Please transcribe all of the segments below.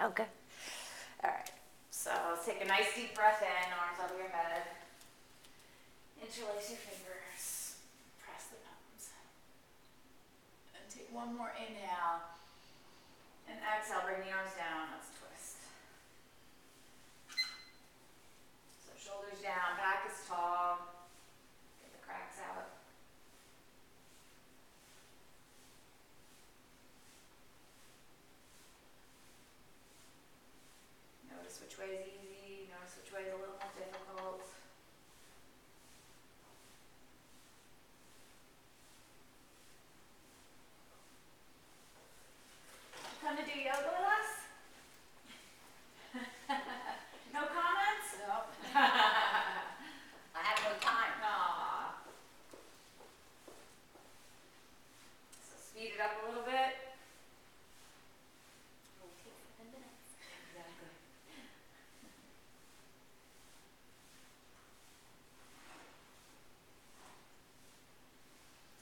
Okay. All right. So let's take a nice deep breath in, arms over your head. Interlace your fingers. Press the palms. And take one more inhale. And exhale, bring the arms down. Let's twist. So shoulders down, back is tall. Get the cracks out. Notice which way is easy. Notice which way is a little more difficult. Come to do yoga with us? No comments? No. I have no time. Aww. So speed it up a little bit. We'll take 7 minutes. Exactly.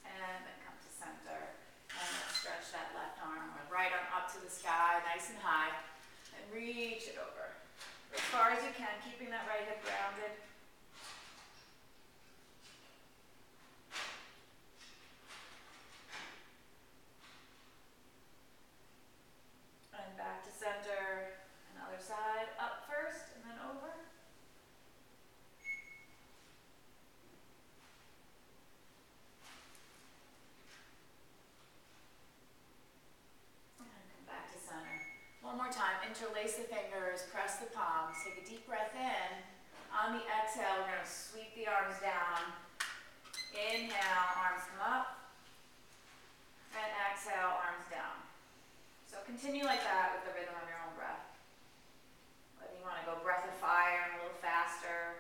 And then come to center. And then stretch that left arm or right arm up to the sky, nice and high. And reach it over. As far as you can, keeping that right hip grounded. And back to center. And other side, up first and then over. And come back to center. One more time, interlace the fingers, press the palms, take a deep breath in. On the exhale, we're going to sweep the arms down. Inhale, arms come up. And exhale, arms down. So continue like that with the rhythm of your own breath. Whether you want to go breath of fire and a little faster,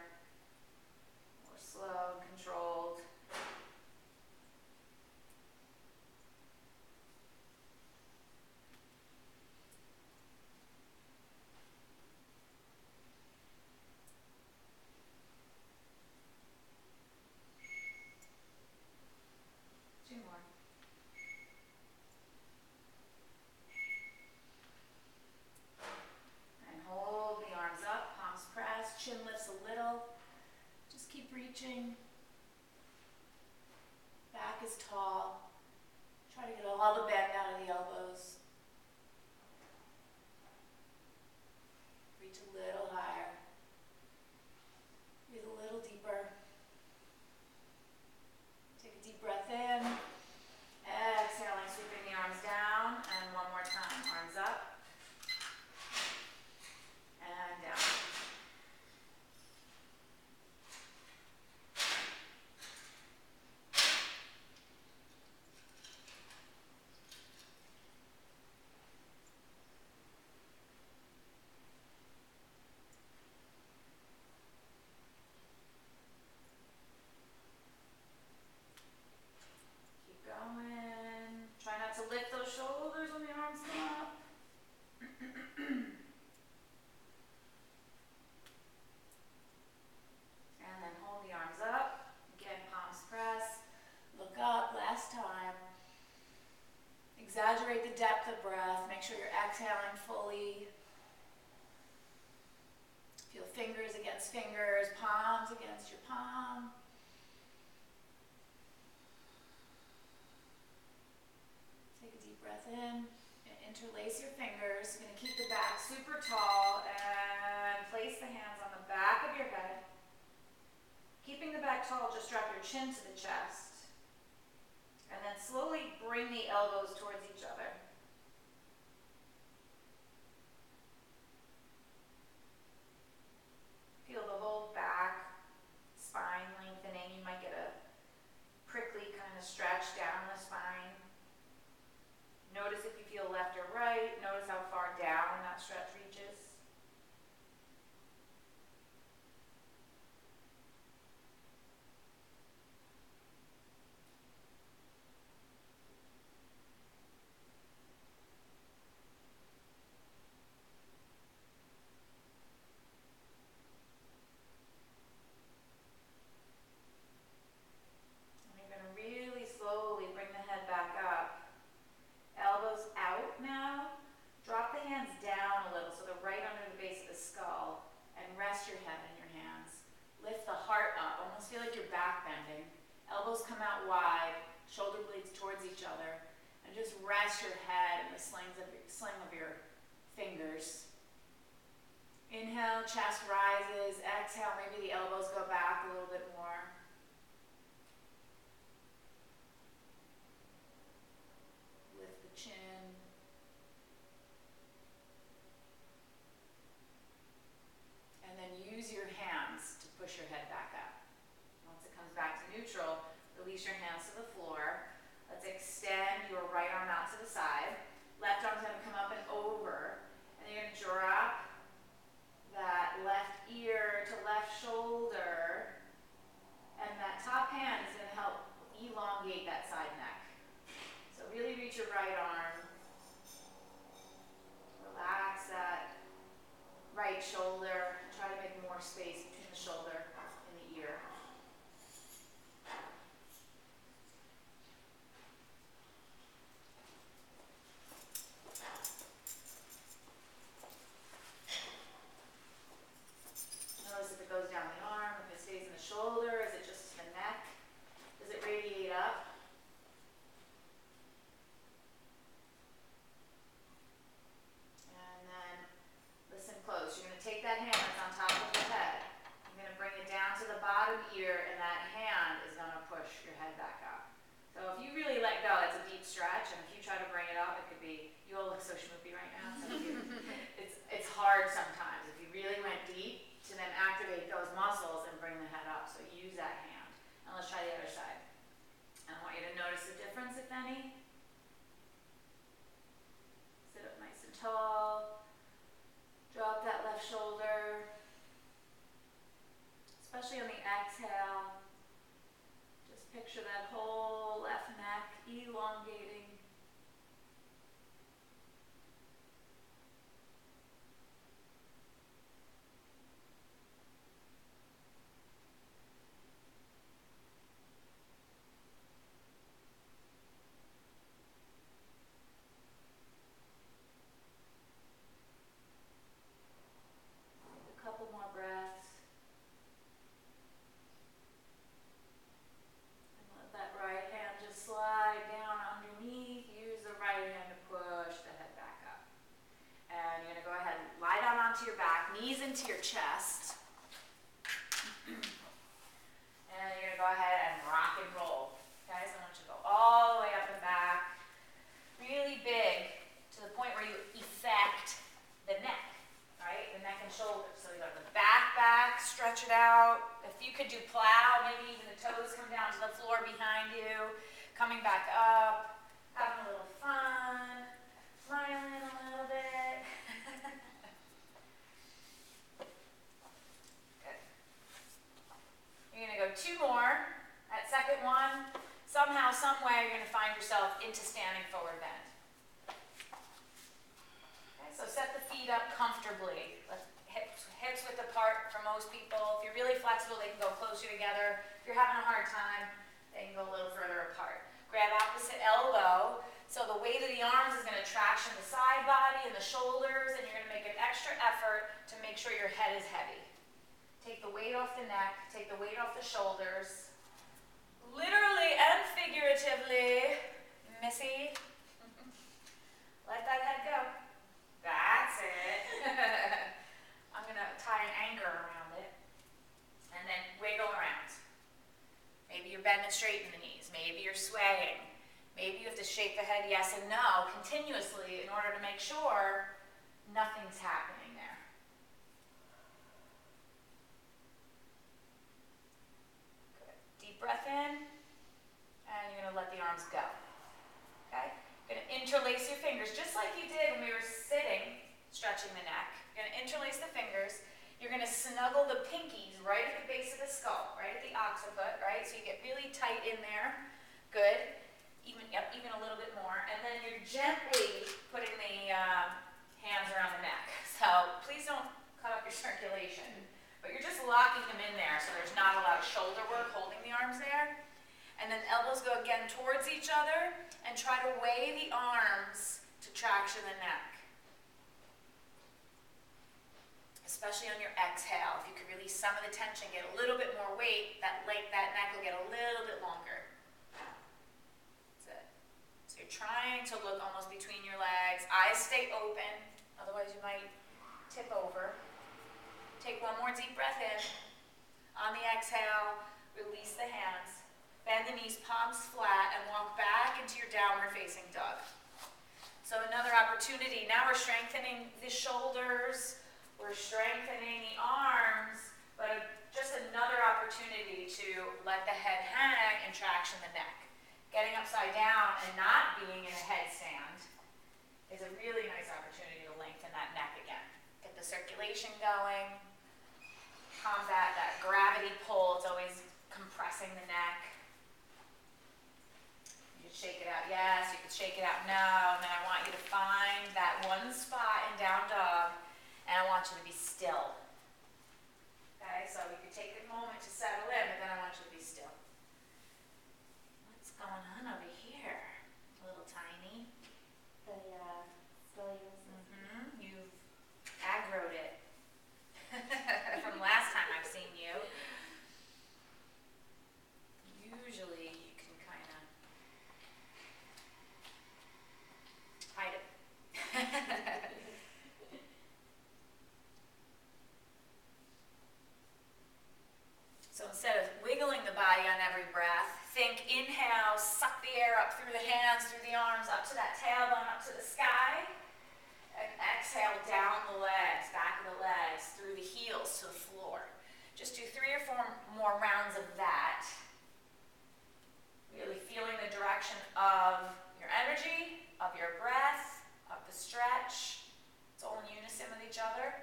or slow and controlled. Two more. And hold the arms up, palms pressed, chin lifts a little. Just keep reaching. Back is tall. Try to get all the bend out of the elbows. Reach a little higher. Breathe a little deeper. Take a deep breath in. Exhaling, sweeping the arms down. And one more time. Arms up. And down. Keep going. Try not to lift those shoulders when the arms come up. And then hold the arms up. Again, palms press. Look up, last time. Exaggerate the depth of breath. Make sure you're exhaling fully. Feel fingers against fingers, palms against your palm. Take a deep breath in. And interlace your fingers. You're going to keep the back super tall and place the hands on the back of your head. Keeping the back tall, just drop your chin to the chest. And then slowly bring the elbows towards each other. Feel the whole back, spine lengthening. You might get a prickly kind of stretch down the spine. Notice if you feel left or right. Notice how far down that stretch reaches. And you're going to really slowly bring the head back up. Elbows out now. Drop the hands down a little back bending. Elbows come out wide, shoulder blades towards each other, and just rest your head in the sling of your fingers. Inhale, chest rises. Exhale, maybe the elbows go back a little bit more. Lift the chin. And then use your hands to push your head back up. Once it comes back to neutral, release your hands to the floor. Let's extend your right arm out to the side. Left arm's going to come up and over. And you're going to drop that left ear to left shoulder. And that top hand is going to help elongate that side neck. So really reach your right arm. Relax that right shoulder. Try to make more space between the shoulder and the ear. Notice if it goes down the arm, if it stays in the shoulder, is it just the neck? Does it radiate up? And then listen close. You're going to take that hand that's on top of your head. You're going to bring it down to the bottom ear, and that hand is going to push your head back up. So if you really let go, it's a deep stretch, and if you try to bring it up, it could be, you all look so schmoopy right now. So it's hard sometimes. If you really went deep, to then activate those muscles and bring the head up. So use that hand. And let's try the other side. And I want you to notice the difference, if any. Sit up nice and tall. Drop that left shoulder. Especially on the exhale. Just picture that whole left neck elongating. Onto your back, knees into your chest. And you're going to go ahead and rock and roll. Okay, so I want you to go all the way up and back. Really big to the point where you affect the neck, right? The neck and shoulders. So you got the back, stretch it out. If you could do plow, maybe even the toes come down to the floor behind you. Coming back up, having a little fun, smiling a little bit. You're going to go two more. That second one, somehow, some way, you're going to find yourself into standing forward bend. Okay, so set the feet up comfortably. Hips width apart for most people. If you're really flexible, they can go closer together. If you're having a hard time, they can go a little further apart. Grab opposite elbow. So the weight of the arms is going to traction the side body and the shoulders, and you're going to make an extra effort to make sure your head is heavy. Take the weight off the neck, take the weight off the shoulders. Literally and figuratively, Missy, let that head go. That's it. I'm going to tie an anchor around it and then wiggle around. Maybe you're bending straight in the knees. Maybe you're swaying. Maybe you have to shake the head yes and no continuously in order to make sure nothing's happening there. Breath in, and you're going to let the arms go. Okay? You're going to interlace your fingers, just like you did when we were sitting, stretching the neck. You're going to interlace the fingers. You're going to snuggle the pinkies right at the base of the skull, right at the occiput, right? So you get really tight in there. Good. Even a little bit more. And then you're gently putting the hands around the neck. So please don't cut up your circulation. But you're just locking them in there so there's not a lot of shoulder work holding the arms there. And then elbows go again towards each other and try to weigh the arms to traction the neck. Especially especially on your exhale. If you could release some of the tension, get a little bit more weight, that neck will get a little bit longer. That's it. So you're trying to look almost between your legs. Eyes stay open, otherwise you might tip over. Take one more deep breath in. On the exhale, release the hands. Bend the knees, palms flat, and walk back into your downward facing dog. So another opportunity. Now we're strengthening the shoulders, we're strengthening the arms, but just another opportunity to let the head hang and traction the neck. Getting upside down and not being in a headstand is a really nice opportunity to lengthen that neck again. Get the circulation going, combat that gravity pull. It's always compressing the neck. Shake it out, yes, you can shake it out, no, and then I want you to find that one spot in down dog, and I want you to be still. Okay, so you can take a moment to settle in, but then I want you to be still. What's going on over here? A little tiny. You've aggroed it from last time I've seen you. Usually you can kind of hide it. So instead of wiggling the body on every breath, think inhale, suck the air up through the hands, through the arms, up to that tailbone, up to the sky. And exhale down the legs, back of the legs, through the heels to the floor. Just do 3 or 4 more rounds of that. Really feeling the direction of your energy, of your breath, of the stretch. It's all in unison with each other.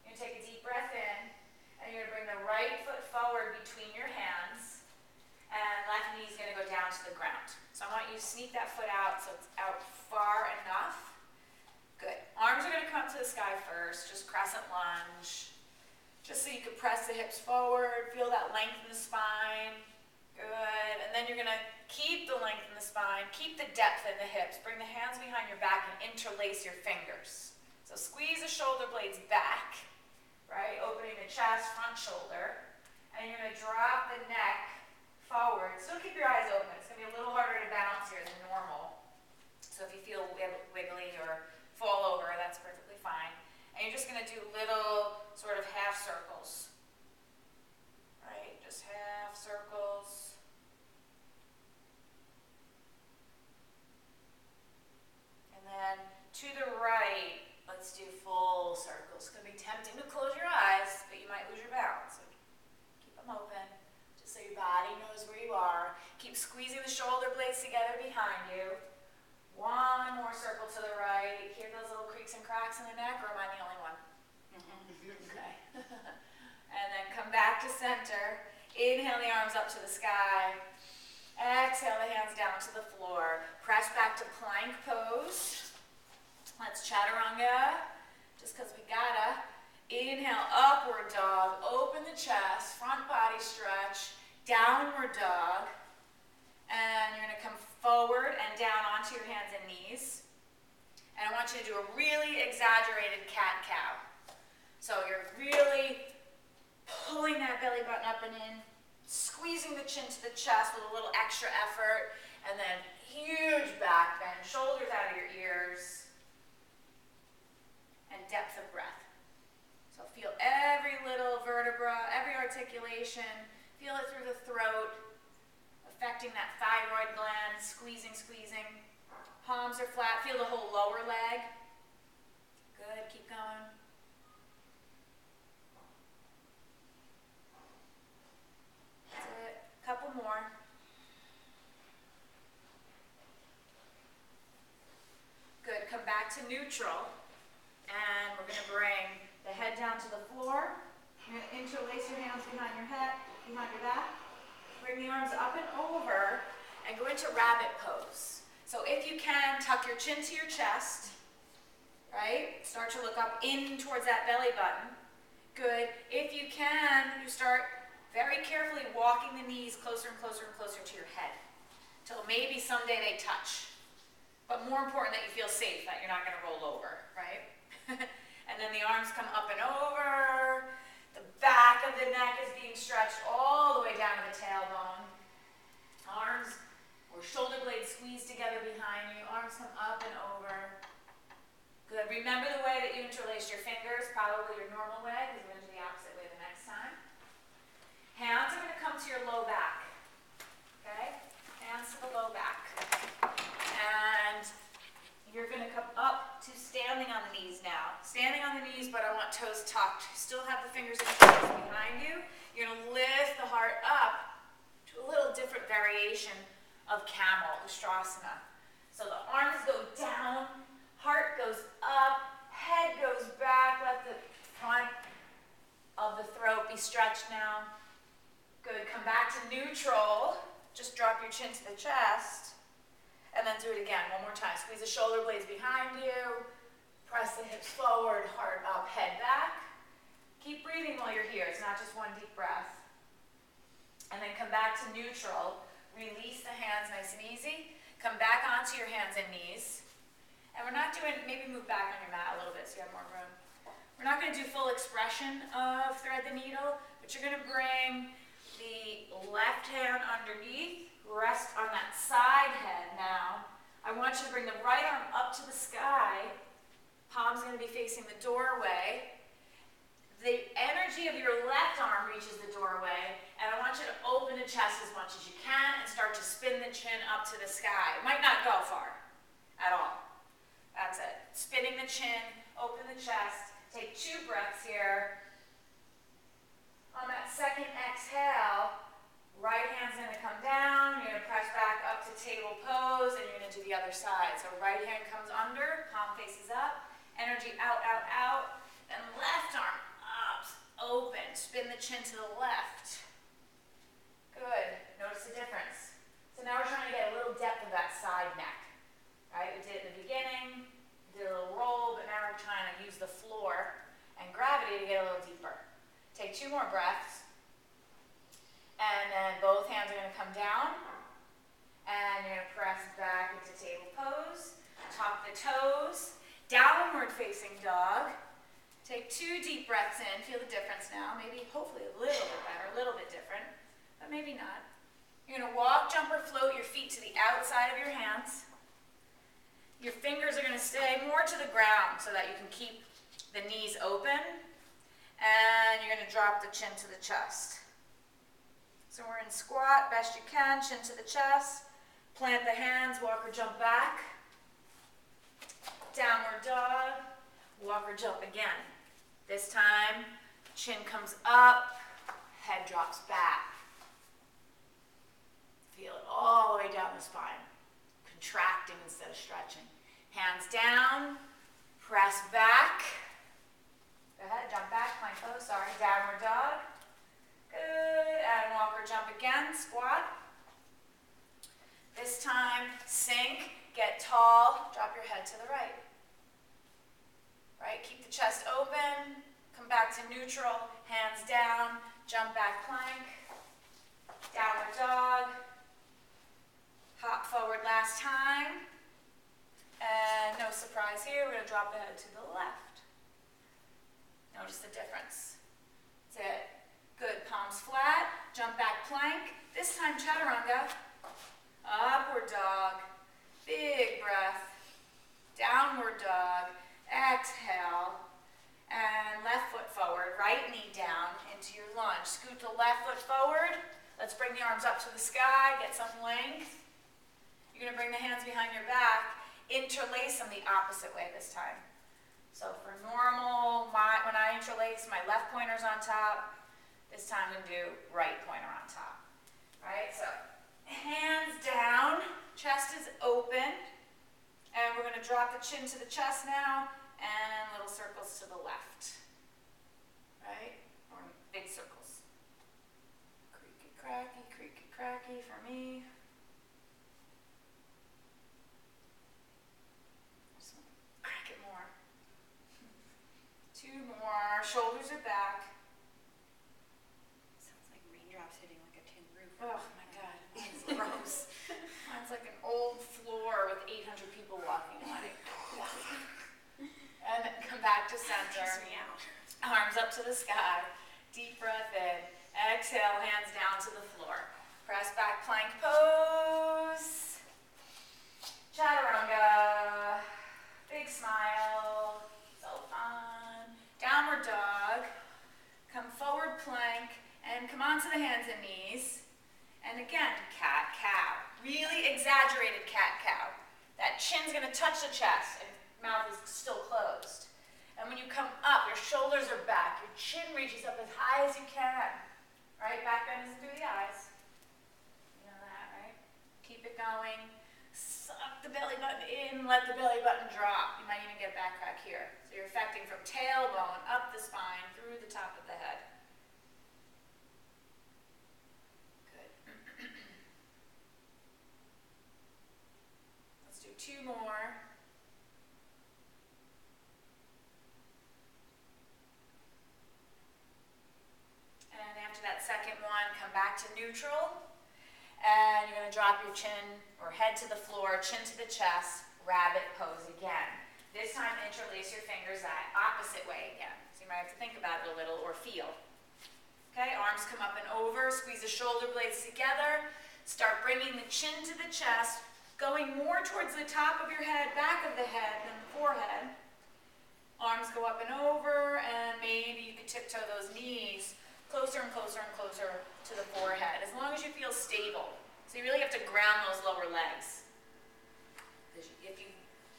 You're going to take a deep breath in, and you're going to bring the right foot forward between your hands, and left knee is going to go down to the ground. So I want you to sneak that foot out so it's out far enough. Good. Arms are going to come to the sky first, just crescent lunge. Just so you can press the hips forward, feel that length in the spine. Good. And then you're going to keep the length in the spine, keep the depth in the hips. Bring the hands behind your back and interlace your fingers. So squeeze the shoulder blades back, right? Opening the chest, front shoulder. And you're going to drop the neck forward. Still keep your eyes open. It's going to be a little harder to balance here than normal. So if you feel wiggly or fall over, that's perfectly fine. And you're just going to do little sort of half circles. Right? Just half circles. And then to the right, let's do full circles. It's going to be tempting to close your eyes, but you might lose your balance. So keep them open, just so your body knows where you are. Keep squeezing the shoulder blades together behind you. One more circle to the right. Hear those little creaks and cracks in the neck, or am I the only one? Okay. And then come back to center. Inhale the arms up to the sky. Exhale the hands down to the floor. Press back to plank pose. Let's chaturanga, just because we gotta. Inhale, upward dog. Open the chest, front body stretch. Downward dog. And you're going to come forward and down onto your hands and knees. And I want you to do a really exaggerated cat-cow. So you're really pulling that belly button up and in, squeezing the chin to the chest with a little extra effort, and then huge back bend, shoulders out of your ears, and depth of breath. So feel every little vertebra, every articulation, feel it through the throat, affecting that thyroid gland, squeezing, squeezing. Palms are flat. Feel the whole lower leg. Good, keep going. That's it. Couple more. Good, come back to neutral. And we're going to bring the head down to the floor. You're going to interlace your hands behind your head, behind your back. Bring the arms up and over and go into rabbit pose. So if you can, tuck your chin to your chest, right? Start to look up in towards that belly button. Good. If you can, you start very carefully walking the knees closer and closer and closer to your head till maybe someday they touch. But more important that you feel safe, that you're not going to roll over, right? And then the arms come up and over. the neck is being stretched all the way down to the tailbone. Arms or shoulder blades squeeze together behind you. Arms come up and over. Good. Remember the way that you interlaced your fingers, probably your normal way, because we're going to do the opposite way the next time. Hands are going to come to your low back. Okay? Hands to the low back. And you're going to come up to standing on the knees now. Standing on the knees, but I want toes tucked. Still have the fingers and toes behind you. You're going to lift the heart up to a little different variation of camel, Ustrasana. So the arms go down, heart goes up, head goes back, let the front of the throat be stretched now. Good, come back to neutral. Just drop your chin to the chest. And then do it again, one more time. Squeeze the shoulder blades behind you. Press the hips forward, heart up, head back. Keep breathing while you're here. It's not just one deep breath. And then come back to neutral. Release the hands nice and easy. Come back onto your hands and knees. And we're not doing, maybe move back on your mat a little bit so you have more room. We're not going to do full expression of thread the needle, but you're going to bring the left hand underneath. Rest on that side head now. I want you to bring the right arm up to the sky. Palm's going to be facing the doorway. The energy of your left arm reaches the doorway, and I want you to open the chest as much as you can and start to spin the chin up to the sky. It might not go far at all. That's it. Spinning the chin, open the chest. Take 2 breaths here. On that second exhale, right hand's going to come down, you're going to press back up to table pose, and you're going to do the other side. So right hand comes under, palm faces up, energy out, out, out, then left arm up, open, spin the chin to the left. Good. Notice the difference. So now we're trying to get a little depth of that side neck. Right? We did it in the beginning, we did a little roll, but now we're trying to use the floor and gravity to get a little deeper. Take 2 more breaths. And then both hands are going to come down. And you're going to press back into table pose. Tuck the toes. Downward facing dog. Take 2 deep breaths in. Feel the difference now. Maybe, hopefully a little bit better, a little bit different. But maybe not. You're going to walk, jump, or float your feet to the outside of your hands. Your fingers are going to stay more to the ground so that you can keep the knees open. And you're going to drop the chin to the chest. So we're in squat, best you can, chin to the chest. Plant the hands, walk or jump back. Downward dog, walk or jump again. This time, chin comes up, head drops back. Feel it all the way down the spine. Contracting instead of stretching. Hands down, press back. Go ahead, jump back, plank pose, sorry, downward dog. Good, and walk or jump again, squat. This time, sink, get tall, drop your head to the right. Right, keep the chest open, come back to neutral, hands down, jump back plank, downward dog, hop forward last time, and no surprise here, we're going to drop the head to the left. Notice the difference. That's it. Good, palms flat, jump back plank. This time chaturanga. Upward dog, big breath. Downward dog, exhale. And left foot forward, right knee down into your lunge. Scoot the left foot forward. Let's bring the arms up to the sky, get some length. You're going to bring the hands behind your back. Interlace them the opposite way this time. So for normal, when I interlace, my left pointer's on top. This time I'm going to do right pointer on top. Right? So hands down, chest is open. And we're going to drop the chin to the chest now. And little circles to the left. Right? Or big circles. Creaky, cracky for me. Just want to crack it more. 2 more. Shoulders are back. Sounds like raindrops hitting like a tin roof. Oh my God, it's gross. Mine's like an old floor with 800 people walking on it. And come back to center. Me out. Arms up to the sky. Deep breath in. Exhale, hands down to the floor. Press back, plank pose. Chaturanga. Big smile. So fun. Downward dog. Come forward plank and come onto the hands and knees. And again, cat-cow. Really exaggerated cat-cow. That chin's going to touch the chest and mouth is still closed. And when you come up, your shoulders are back. Your chin reaches up as high as you can. Right? Back bend isn't through the eyes. You know that, right? Keep it going. Suck the belly button in. Let the belly button drop. You might even get back crack here. So you're affecting from tailbone up the spine through the top of the head. Good. Let's do 2 more. And after that second one, come back to neutral. And you're going to drop your chin or head to the floor, chin to the chest, rabbit pose again. This time interlace your fingers that opposite way again. So you might have to think about it a little or feel. Okay, arms come up and over, squeeze the shoulder blades together. Start bringing the chin to the chest, going more towards the top of your head, back of the head than the forehead. Arms go up and over, and maybe you could tiptoe those knees closer and closer and closer to the forehead, as long as you feel stable. So you really have to ground those lower legs. If you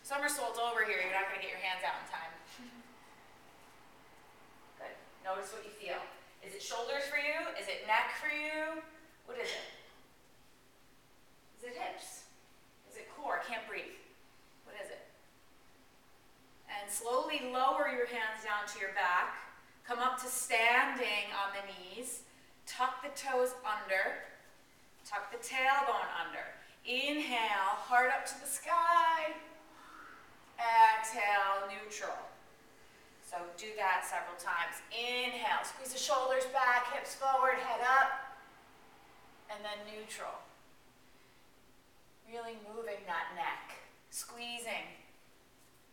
somersault over here, you're not going to get your hands out in time. Good. Notice what you feel. Is it shoulders for you? Is it neck for you? What is it? Is it hips? Is it core? Can't breathe. What is it? And slowly lower your hands down to your back. Come up to standing on the knees. Tuck the toes under. Tuck the tailbone under. Inhale, heart up to the sky. Exhale, neutral. So do that several times. Inhale, squeeze the shoulders back, hips forward, head up. And then neutral. Really moving that neck. Squeezing.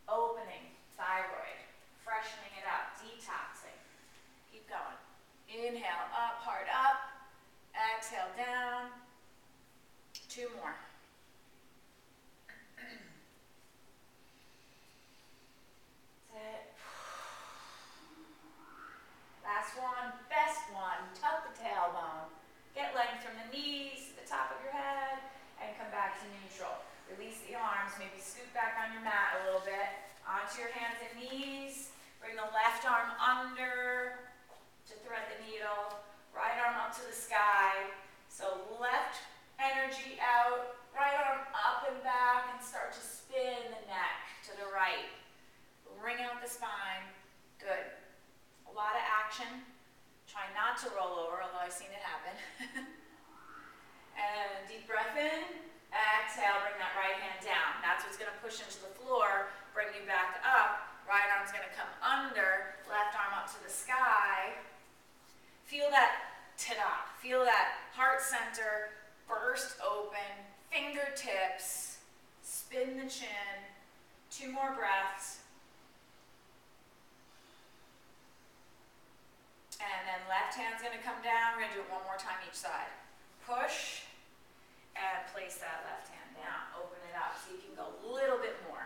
Opening thyroid. Freshening it up. Detoxing. Keep going. Inhale, up, heart up. Exhale, down. 2 more. That's it. Last one, best one. Tuck the tailbone. Get length from the knees to the top of your head and come back to neutral. Release the arms, maybe scoot back on your mat a little bit. Onto your hands and knees. Bring the left arm under to thread the needle. Right arm up to the sky. So left energy out, right arm up and back, and start to spin the neck to the right. Wring out the spine. Good. A lot of action. Try not to roll over, although I've seen it happen. And deep breath in. Exhale, bring that right hand down. That's what's going to push into the floor, bring you back up. Right arm's going to come under, left arm up to the sky. Feel that ta-da. Feel that heart center burst open, fingertips, spin the chin. 2 more breaths. And then left hand's going to come down. We're going to do it 1 more time each side. Push and place that left hand down. Open it up so you can go a little bit more.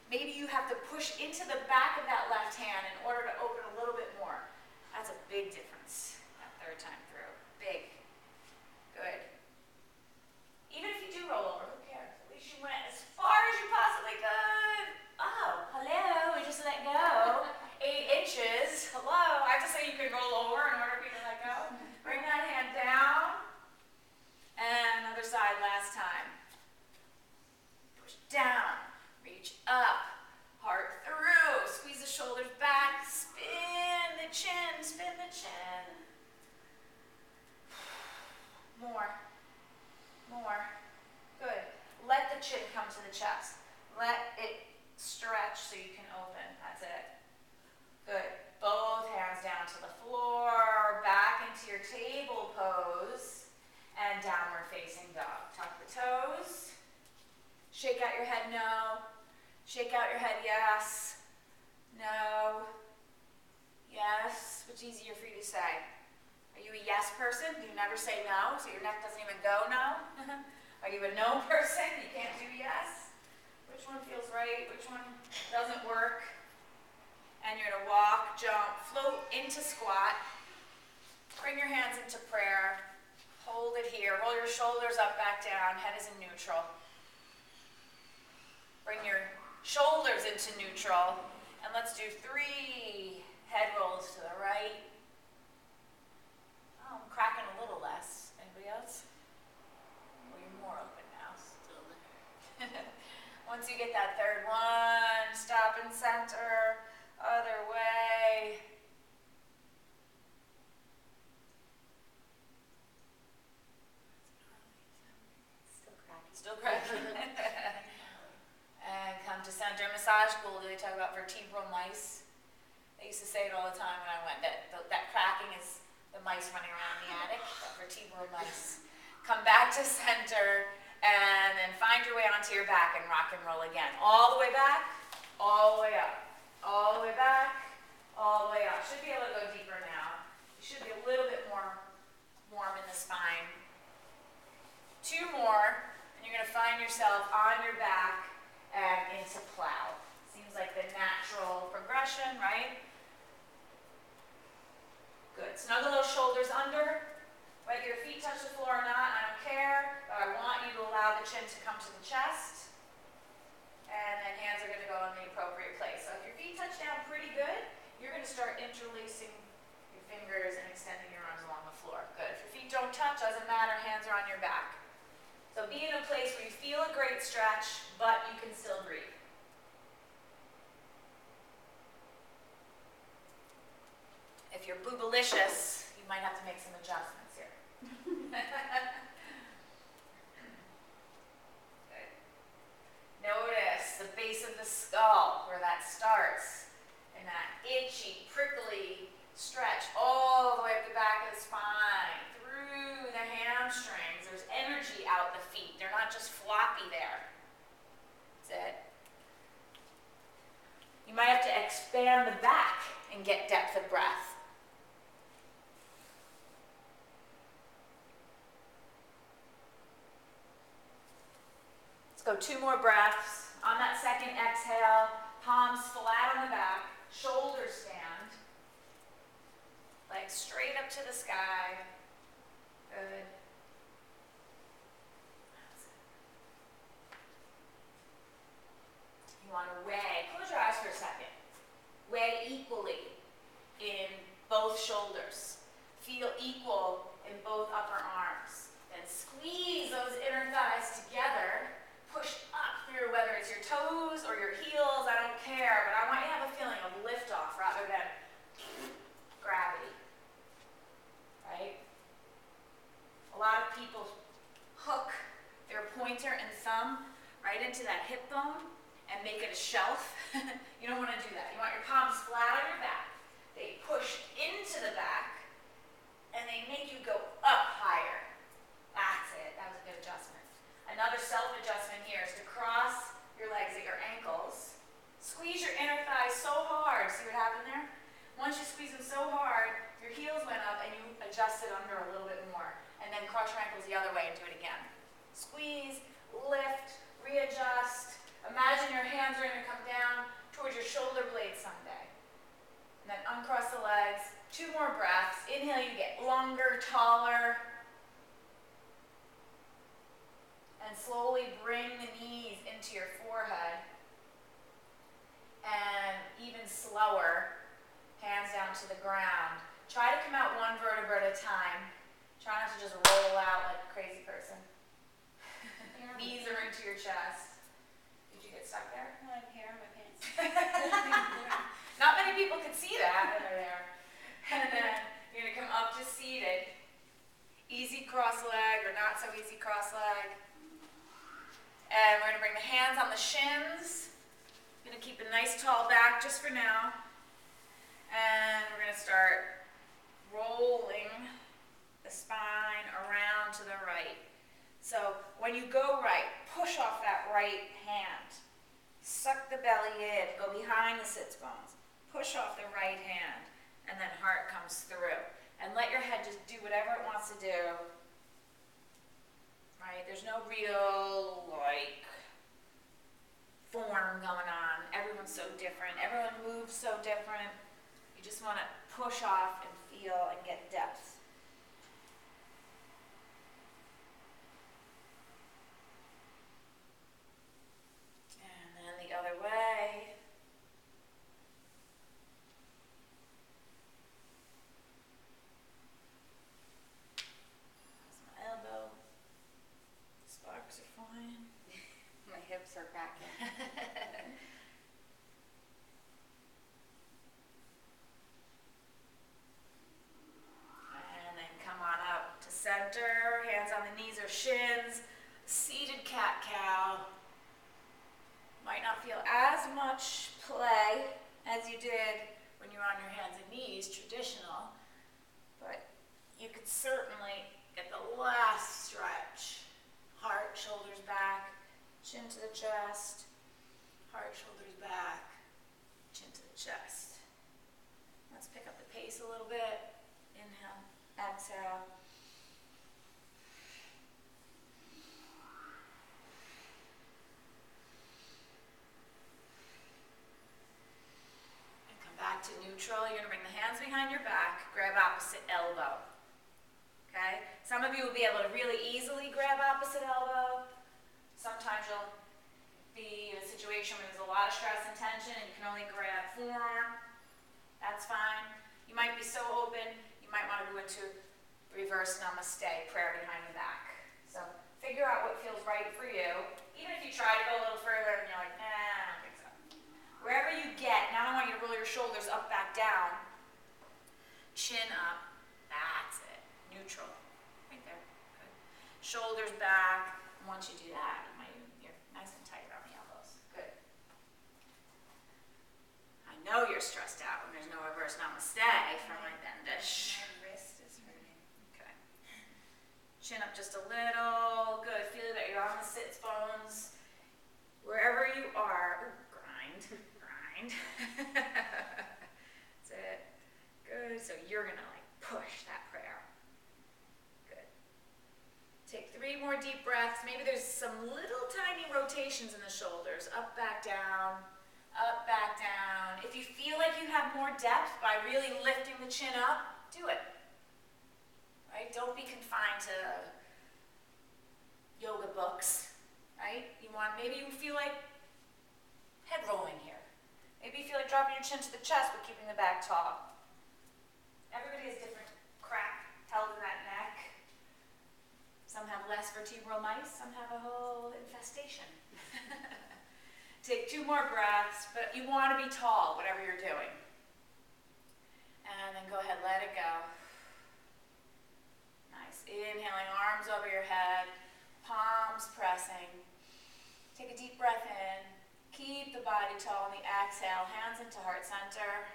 Maybe you have to push into the back of that left hand in order to open a little bit more. That's a big difference that 3rd time through. Big. Good. Even if you do roll over, who cares? At least you went as far as you possibly could. Oh, hello, we just let go. 8 inches. Hello. I have to say you can roll over in order for you to let go. Bring that hand down. And other side last time. Push down. Reach up. Heart through. Squeeze the shoulders back. Spin the chin. Spin the chin. More. More. Good. Let the chin come to the chest. Let it stretch so you can open. That's it. Good. Both hands down to the floor. Back into your table pose. And downward facing dog. Tuck the toes. Shake out your head, no. Shake out your head, yes. No. Yes. Switch What's easier for you to say? Are you a yes person? Do you never say no, so your neck doesn't even go no? Are you a no person? You can't do yes? Which one feels right? Which one doesn't work? And you're going to walk, jump, float into squat. Bring your hands into prayer. Hold it here. Roll your shoulders up, back down. Head is in neutral. Bring your shoulders into neutral. And let's do 3 head rolls to the right. Oh, I'm cracking a little less. Anybody else? Well, you're more open now. Still there. Once you get that third one, stop and center. Other way. Still cracking. And come to center. Massage school, do they talk about vertebral mice? They used to say it all the time when I went, that cracking is the mice running around in the attic, vertebral mice. Come back to center, and then find your way onto your back and rock and roll again. All the way back, all the way up. All the way back, all the way up. Should be able to go deeper now. You should be a little bit more warm in the spine. 2 more. And you're going to find yourself on your back and into plow. Seems like the natural progression, right? Good. Snuggle those shoulders under. Whether your feet touch the floor or not, I don't care. But I want you to allow the chin to come to the chest. And then hands are going to go in the appropriate place. So if your feet touch down pretty good, you're going to start interlacing your fingers and extending your arms along the floor. Good. If your feet don't touch, doesn't matter. Hands are on your back. So be in a place where you feel a great stretch, but you can still breathe. If you're boobalicious, you might have to make some adjustments here. Good. Notice the base of the skull, where that starts, and that itchy, prickly stretch all the way up the back of the spine, through the hamstrings. There's energy out the feet. They're not just floppy there. That's it. You might have to expand the back and get depth of breath. Let's go 2 more breaths. On that second exhale, palms flat on the back, shoulders stand. Legs straight up to the sky. Good. You want to weigh. Close your eyes for a second. Weigh equally in both shoulders. Feel equal in both upper arms. Then squeeze those inner thighs together. Push up through, whether it's your toes or your heels, I don't care, but I want you to have a feeling of liftoff rather than gravity. Right? A lot of people hook their pointer and thumb right into that hip bone and make it a shelf. You don't want to do that. You want your palms flat on your back. They push into the back and they make you go up higher. That's it. That was a good adjustment. Another self-adjustment here is to cross your legs at your ankles. Squeeze your inner thighs so hard. See what happened there? Once you squeeze them so hard, your heels went up and you adjusted under a little bit more. And then cross your ankles the other way and do it again. Squeeze, lift, readjust. Imagine your hands are going to come down towards your shoulder blades someday. And then uncross the legs. 2 more breaths. Inhale, you get longer, taller. And slowly bring the knees into your forehead. And even slower, hands down to the ground. Try to come out 1 vertebra at a time. Try not to just roll out like a crazy person. Knees are into your chest. Did you get stuck there? I have hair in my pants. Not many people can see that when they're there. And then you're going to come up to seated. Easy cross leg or not so easy cross leg. And we're going to bring the hands on the shins. I'm going to keep a nice tall back just for now. And we're going to start rolling the spine around to the right. So when you go right, push off that right hand. Suck the belly in. Go behind the sits bones. Push off the right hand. and then heart comes through. And let your head just do whatever it wants to do. Right? There's no real, like, form going on. Everyone's so different. Everyone moves so different. You just want to push off and feel and get depth. And then the other way. That's my elbow. Sparks are flying. My hips are cracking. And then come on up to center, hands on the knees or shins, seated cat-cow. Might not feel as much play as you did when you were on your hands and knees, traditional, but you could certainly get the last stretch. Heart, shoulders back, chin to the chest, heart, shoulders back, chin to the chest. Let's pick up the pace a little bit. Inhale, exhale. And come back to neutral. You're gonna bring the hands behind your back, grab opposite elbow. Okay? Some of you will be able to really easily grab opposite elbow. Sometimes you'll be in a situation where there's a lot of stress and tension and you can only grab forearm. That's fine. You might be so open, you might want to go into reverse namaste, prayer behind the back. So figure out what feels right for you. Even if you try to go a little further and you're like, nah, I don't think so. Wherever you get, now I want you to roll your shoulders up, back, down. Chin up. That's it. Neutral. Right there. Good. Shoulders back. Once you do that, you're nice and tight around the elbows. Good. I know you're stressed out when there's no reverse namaste from my bendish. My wrist is hurting. Okay. Chin up just a little. Good. Feel that you're on the sits bones. Wherever you are. Ooh, grind. Grind. That's it. Good. So you're going to like push that prayer. Good. Take 3 more deep breaths. Maybe there's some little tiny rotations in the shoulders. Up, back, down. Up, back, down. If you feel like you have more depth by really lifting the chin up, do it. Right? Don't be confined to yoga books. Right? Maybe you feel like head rolling here. Maybe you feel like dropping your chin to the chest but keeping the back tall. Everybody has different crack held in that neck. Some have less vertebral mice, some have a whole infestation. Take 2 more breaths, but you want to be tall, whatever you're doing. And then go ahead, let it go. Nice. Inhaling, arms over your head, palms pressing. Take a deep breath in. Keep the body tall on the exhale, hands into heart center.